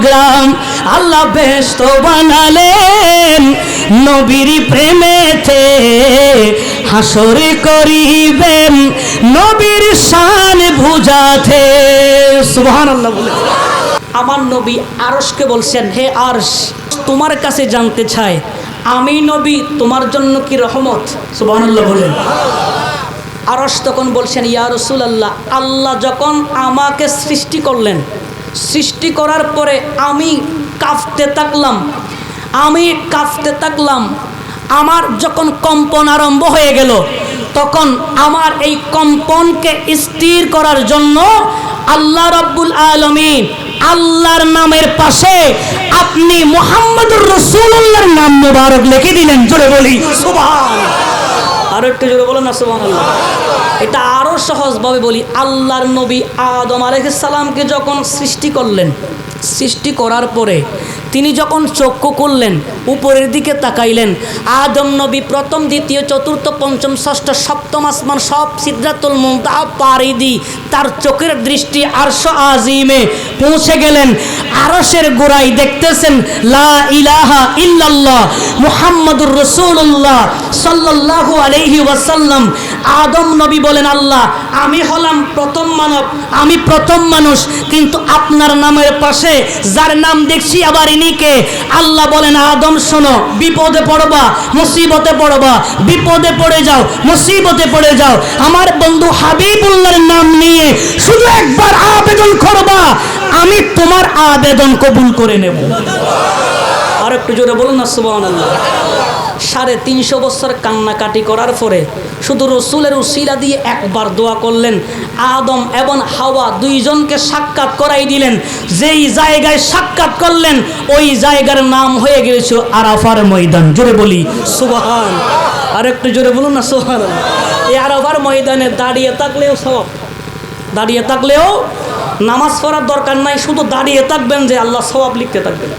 Monogram. আল্লাহ বেহেশত বানালেন নবীর প্রেমেতে, হাসর করিবেন নবীর শান বুঝাতে। সুবহানাল্লাহ বলে আমার নবী আরশকে বলছেন, হে আরশ, তোমার কাছে জানতে চাই আমি নবী তোমার জন্য কি রহমত? সুবহানাল্লাহ বলেন। আরশ তখন বলছেন, ইয়া রাসূলুল্লাহ, আল্লাহ যখন আমাকে সৃষ্টি করলেন, সৃষ্টি করার পরে আমি কাঁপতে থাকলাম। আমার যখন কম্পন আরম্ভ হয়ে গেল, তখন আমার এই কম্পনকে স্থির করার জন্য আল্লাহ রাব্বুল আলামিন আল্লাহর নামের পাশে আপনি মুহাম্মদুর রাসূলুল্লাহর নাম মোবারক লিখে দিলেন। জোরে বলি সুবহানাল্লাহ। আর একটু জোরে বলেন না সুবহানাল্লাহ। এটা আরো সহজভাবে বলি, আল্লাহর নবী আদম আলাইহিস সালামকে যখন সৃষ্টি করলেন, সৃষ্টি করার পরে তিনি যখন চক্ষু করলেন, উপরের দিকে তাকাইলেন, আদম নবী প্রথম, দ্বিতীয়, চতুর্থ, পঞ্চম, ষষ্ঠ, সপ্তম আসমান সব সিদরাতুল মুনতাহা পাড়ি দি তার চোখের দৃষ্টি আরশ আজিমে পৌঁছে গেলেন। আরশের গোড়ায় দেখতেছেন লা ইলাহা ইল্লাল্লাহ মুহাম্মাদুর রাসূলুল্লাহ সাল্লাল্লাহু আলাইহি ওয়াসাল্লাম। আদম নবী বলেন, আল্লাহ আমি হলাম প্রথম মানব, আমি প্রথম মানুষ, কিন্তু আপনার নামের পাশে যার নাম দেখছি আবার ইনিকে। আল্লাহ বলেন, আদম শোনো, বিপদে পড়বা, মুসিবতে পড়বা, বিপদে পড়ে যাও, মুসিবতে পড়ে যাও, আমার বন্ধু হাবিবুল্লাহর নাম নিয়ে শুধু একবার আবেদন করবা, আমি তোমার আবেদন কবুল করে নেব। আর একটু জোরে বলুন না সুবহানাল্লাহ। 350 বছর কান্নাকাটি করার পরে শুধু রসুলের উসিলা দিয়ে একবার দোয়া করলেন, আদম এবং হাওয়া দুইজনকে সাক্ষাৎ করাই দিলেন। যেই জায়গায় সাক্ষাৎ করলেন ওই জায়গার নাম হয়ে গেছে আরাফার ময়দান। জোরে বলি সুবহান। আর একটু জোরে বলুন না সুবহানাল্লাহ। এই আরাফার ময়দানে দাঁড়িয়ে থাকলেও সব, দাঁড়িয়ে থাকলেও নামাজ পড়ার দরকার নাই, শুধু দাঁড়িয়ে থাকবেন যে আল্লাহ সওয়াব লিখতে থাকবেন।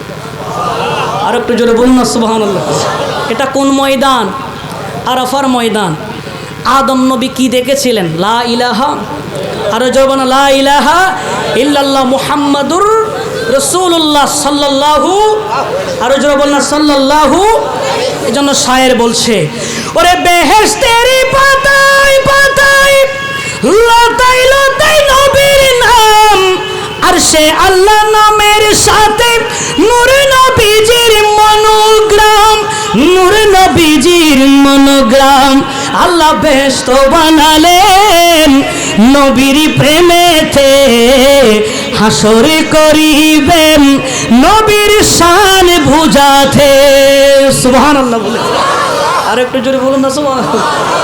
আর একটু জোরে বলুন না সুবহানাল্লাহ। এটা কোন ময়দান? আরাফার ময়দান। আদম নবী কি দেখেছিলেন? লা ইলাহা, আর জোরে বলুন লা ইলাহা ইল্লাল্লাহ মুহাম্মাদুর রাসূলুল্লাহ সাল্লাল্লাহু, আর জোরে বলুন সাল্লাল্লাহু। এজন্য শায়ের বলছে, ওরে বেহেশতের পাতায় পাতায় লতাই লতাই নবীর নাম, আর সে আল্লাহ নামের সাথে নূর নবীজির মনোগ্রাম, নূর নবীজির মনোগ্রাম। আল্লাহ বেহেশত বানালেন নবীর প্রেমেতে, হাসর করিবেন নবীর শান বুঝাতে। সুবহানাল্লাহ বলে। আর একটু জোরে বলুন না সুবহানাল্লাহ।